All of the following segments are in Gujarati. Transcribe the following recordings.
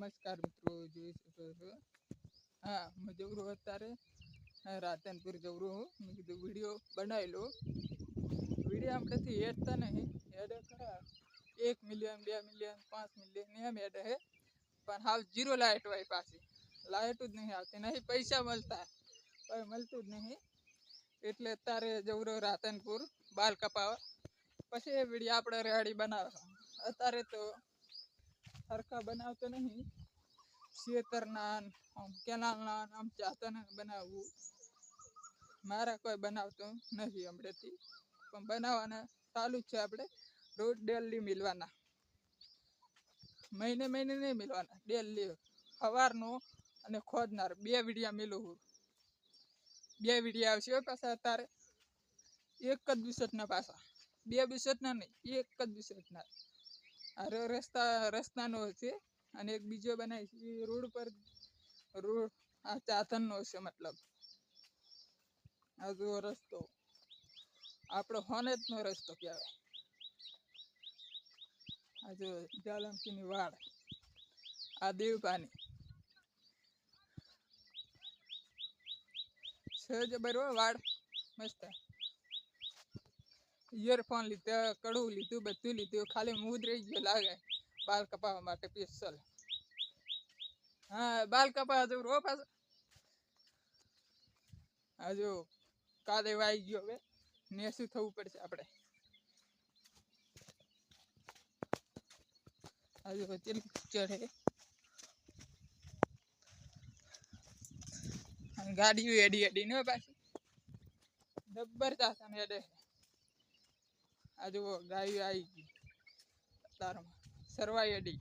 નમસ્કાર મિત્રો, જોઈ શકો છો. હા, હું જવરો અત્યારે રાધનપુર જવરો હું. મેં કીધું વિડીયો બનાવી લો. વિડીયો આપણેથી હેડતા નહીં, હેડે ખરા 1 મિલિયન 2 મિલિયન 5 મિલિયન એમ હેડે હે, પણ હાવ જીરો લાઇટ હોય પાછી. લાઇટ જ નહીં આવતી, નહીં પૈસા મળતા, કંઈ મળતું જ નહીં. એટલે અત્યારે જવરો રાધનપુર બાલ કપાવા, પછી એ વિડીયો આપણે રેડી બનાવવા. અત્યારે તો સરખા બનાવતો નહીં, શેતરના આમ કેનાલના આમ ચાતના બનાવવું. મારા કોઈ બનાવતો નથી હમણાંથી, પણ બનાવવાના ચાલુ જ છે. આપણે રોજ ડેલી મિલવાના, મહિને મહિને નહીં મિલવાના, ડેલી સવારનો અને ખોદનાર 2 વિડીયા મિલું. 2 વિડીયા આવશે પાછા. અત્યારે એક જ બિસટના પાછા, 2 બિસટના નહીં, એક જ બિસટના. આ રસ્તાનો છે અને એક બીજો બનાવી છે રોડ પર. રોડ આ ચાતનનો છે, મતલબ આ જો રસ્તો આપણો હોનેજનો રસ્તો કહેવાય. આ જો જાલમકીની વાડ, આ દેવપાની સહજ બરો વાડ મસ્ત. ઇયરફોન લીધા, કડું લીધું, બધું લીધું, ખાલી મૂદ રહી ગયો લાગે બાલ કપાવવા માટે સ્પેશિયલ. હા, બાલ કપાવવા જવું રો પાછું. હજુ કાલે વાઈ ગયો, હવે નેસું થવું પડશે આપણે. હજુ ચેલી ચડે ગાડીઓ એડી એડી ને પાછી જબરદસ્ત આમ હેડે. આ જુઓ ગાયો આવી ગઈ તારમાં, સરવાઈ એડી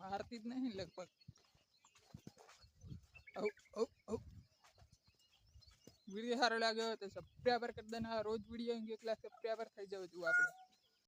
મારતી જ નહીં લગભગ. વિડીયો સારો લાગ્યો તો સબસ્ક્રાઈબર કરી દેના. રોજ વિડીયો કેટલા સબસ્ક્રાઈબર થઈ જવું જોઈએ આપણે.